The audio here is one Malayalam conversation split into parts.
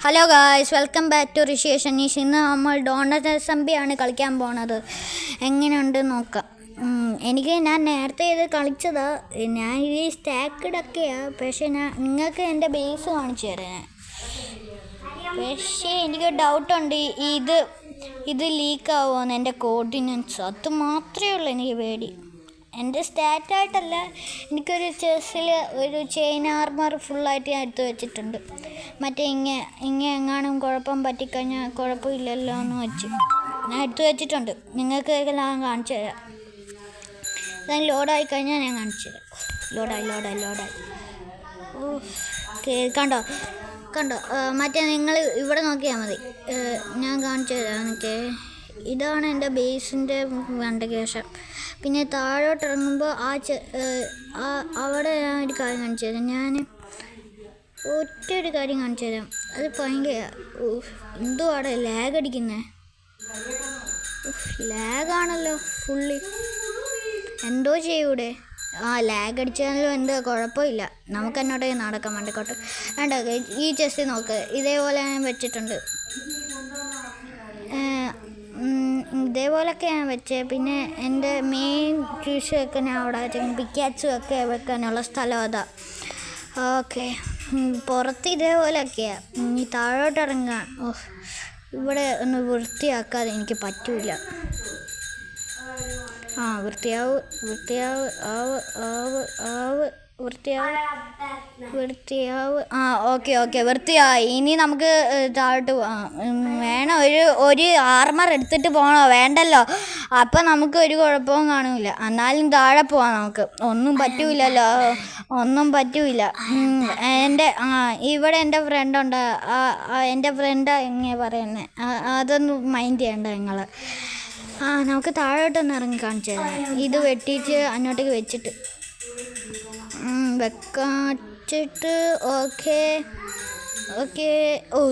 Hello guys, welcome back to Rishiyesh Aneesh. ഇന്ന് നമ്മൾ ഡോണറ്റ് അസംബ്ലിയാണ് കളിക്കാൻ പോണത്. എങ്ങനെയുണ്ട് നോക്കാം. ഞാൻ നേരത്തെ ഇത് കളിച്ചതാ. ഞാൻ ഈ സ്റ്റാക്കിടൊക്കെയാണ്. പക്ഷേ നിങ്ങൾക്ക് എൻ്റെ ബേസ് കാണിച്ചു തരാം. പക്ഷേ എനിക്ക് ഡൗട്ടുണ്ട്, ഇത് ലീക്കാവുമെന്ന്. എൻ്റെ കോർഡിനേറ്റ്സ് അത് മാത്രമേ ഉള്ളൂ എനിക്ക് പേടി. എൻ്റെ സ്റ്റാറ്റായിട്ടല്ല, എനിക്കൊരു ചെസ്സിൽ ഒരു ചെയിൻ ആർമർ ഫുള്ളായിട്ട് ഞാൻ എടുത്ത് വെച്ചിട്ടുണ്ട്. മറ്റേ എങ്ങാനും കുഴപ്പം പറ്റിക്കഴിഞ്ഞാൽ കുഴപ്പമില്ലല്ലോ എന്ന് വെച്ച് ഞാൻ എടുത്ത് വെച്ചിട്ടുണ്ട്. നിങ്ങൾക്ക് എല്ലാം കാണിച്ചു തരാം. ഞാൻ ലോഡായി കഴിഞ്ഞാൽ ഞാൻ കാണിച്ചു തരാം. ലോഡായി കണ്ടോ മറ്റേ നിങ്ങൾ ഇവിടെ നോക്കിയാൽ മതി. ഞാൻ കാണിച്ചു തരാം. ഇതാണ് എൻ്റെ ബേസിൻ്റെ കണ്ട ശേഷം. പിന്നെ താഴോട്ട് ഇറങ്ങുമ്പോൾ അവിടെ ഞാൻ ഒരു കാര്യം കാണിച്ചു തരാം. ഞാൻ ഒറ്റൊരു കാര്യം കാണിച്ചു തരാം. അത് ഭയങ്കര എന്തുവാടെ ലാഗ് അടിക്കുന്നത്. ലാഗാണല്ലോ ഫുള്ളി. എന്തോ ചെയ്യൂടെ. ലാഗ് അടിച്ചാലും എന്തോ കുഴപ്പമില്ല. നമുക്ക് എന്നോട് നടക്കാൻ വേണ്ടിക്കോട്ടെ. വേണ്ട, ഈ ചെസ്റ്റ് നോക്ക്. ഇതേപോലെ ഞാൻ വെച്ചിട്ടുണ്ട്. ഇതേപോലൊക്കെ ഞാൻ വെച്ചേ. പിന്നെ എൻ്റെ മെയിൻ ടീഷൊക്കെ ഞാൻ അവിടെ വെച്ചേക്കും. പിക്കാച്ചും ഒക്കെ വെക്കാനുള്ള സ്ഥലം അതാ. ഓക്കെ, പുറത്ത് ഇതേപോലെയൊക്കെയാണ്. ഇനി താഴോട്ട് ഇറങ്ങാൻ ഇവിടെ ഒന്ന് വൃത്തിയാക്കാതെ എനിക്ക് പറ്റില്ല. വൃത്തിയാവ്. ഓക്കെ വൃത്തിയായി. ഇനി നമുക്ക് താഴോട്ട് പോകാം. വേണം, ഒരു ആർമർ എടുത്തിട്ട് പോകണോ? വേണ്ടല്ലോ. അപ്പം നമുക്ക് ഒരു കുഴപ്പവും കാണില്ല. എന്നാലും താഴെ പോവാം. നമുക്ക് ഒന്നും പറ്റൂല. ഇവിടെ എൻ്റെ ഫ്രണ്ടുണ്ട്. എൻ്റെ ഫ്രണ്ട് എങ്ങനെ പറയുന്നത്, അതൊന്നും മൈൻഡ് ചെയ്യണ്ട നിങ്ങൾ. നമുക്ക് താഴോട്ടൊന്ന് ഇറങ്ങി കാണിച്ചു തരാം. ഇത് വെട്ടിയിട്ട് അങ്ങോട്ടേക്ക് വെച്ചിട്ട് വെച്ചിട്ട് ഓക്കെ.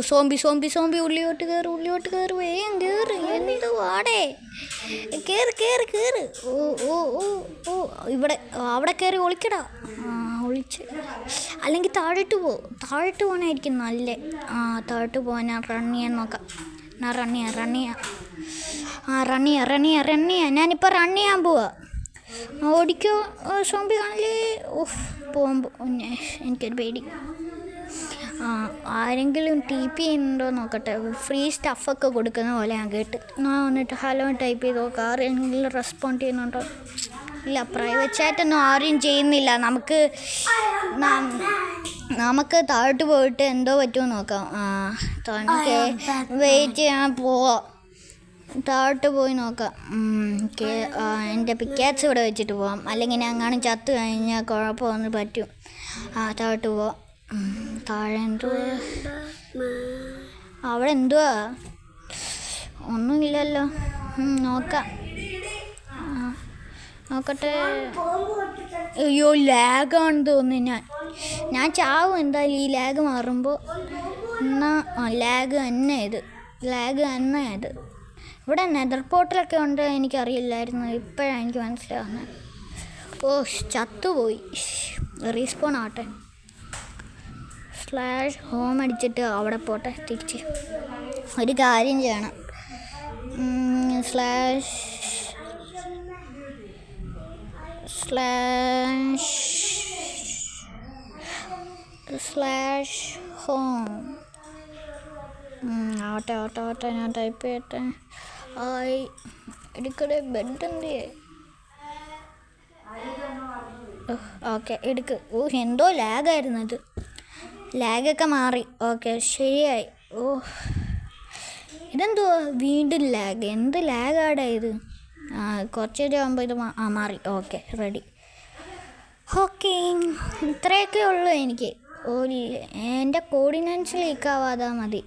സോംബി ഉള്ളിലോട്ട് കയറി വേഗം കയറി. എന്ത് വാടേ, കയറി. അവിടെ കയറി ഒളിക്കടാ. ഒളിച്ച് അല്ലെങ്കിൽ താഴോട്ട് പോകാനായിരിക്കും നല്ല. താഴോട്ട് പോകാൻ ഞാൻ റൺ ചെയ്യാൻ നോക്കാം. ഞാനിപ്പോൾ റൺ ചെയ്യാൻ പോവാ. ഓടിക്കോ സോംബി കാണില്ലേ. പോകുമ്പോൾ എനിക്കൊരു പേടി. ആരെങ്കിലും TP ചെയ്യുന്നുണ്ടോ നോക്കട്ടെ. ഫ്രീ സ്റ്റഫൊക്കെ കൊടുക്കുന്ന പോലെ ഞാൻ കേട്ട്. ഞാൻ വന്നിട്ട് ഹലോ ടൈപ്പ് ചെയ്ത് നോക്കാം. ആരെങ്കിലും റെസ്പോണ്ട് ചെയ്യുന്നുണ്ടോ? ഇല്ല, പ്രൈവറ്റ് ചാറ്റൊന്നും ആരും ചെയ്യുന്നില്ല. നമുക്ക് താഴോട്ട് പോയിട്ട് എന്തോ പറ്റുമോ നോക്കാം. വെയിറ്റ് ചെയ്യാൻ പോവാം. താഴോട്ട് പോയി നോക്കാം. എൻ്റെ പിക്കാറ്റ്സ് ഇവിടെ വെച്ചിട്ട് പോവാം. അല്ലെങ്കിൽ ഞാൻ എങ്ങാനും ചത്ത് കഴിഞ്ഞാൽ കുഴപ്പമൊന്നും പറ്റും. താഴോട്ട് പോവാം. താഴെ അവിടെ എന്തുവാ? ഒന്നുമില്ലല്ലോ. നോക്കട്ടെ. അയ്യോ, ലാഗാണെന്ന് തോന്നുന്നു. ഞാൻ ചാവും എന്തായാലും ഈ ലാഗ് മാറുമ്പോൾ. ലാഗ് തന്നെ ഇത്. ഇവിടെ നെതർ പോർട്ടലൊക്കെ ഉണ്ട്. എനിക്കറിയില്ലായിരുന്നു. ഇപ്പോഴാണ് എനിക്ക് മനസ്സിലാവുന്നത്. ചത്തുപോയി. റീസ്പോൺ ആവട്ടെ. /home അടിച്ചിട്ട് അവിടെ പോട്ടെ. തിരിച്ച് ഒരു കാര്യം ചെയ്യണം. /home ആവട്ടെ. ഞാൻ ടൈപ്പ് ചെയ്യട്ടെ. എടുക്കടേ. ബെഡ് എന്ത്? ഓക്കെ, എടുക്ക്. എന്തോ ലാഗായിരുന്നു. ഇത് ലാഗൊക്കെ മാറി. ഓക്കെ, ശരിയായി. ഇതെന്തുവാ വീണ്ടും ലാഗ്? എന്ത് ലാഗാടാ ഇത്? കുറച്ചേരം ആകുമ്പോൾ ഇത് മാറി. Okay, ready. ഓക്കെ, ഇത്രയൊക്കെ ഉള്ളൂ എനിക്ക്. എൻ്റെ കോർഡിനേറ്റ്സ് ലീക്കാവാതെ മതി.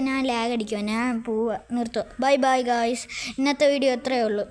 ഞാൻ ലാഗ് അടിക്കുമോ? ഞാൻ പോവാ, നിർത്തുക. Bye guys. ഇന്നത്തെ വീഡിയോ ഇത്രയേ ഉള്ളൂ.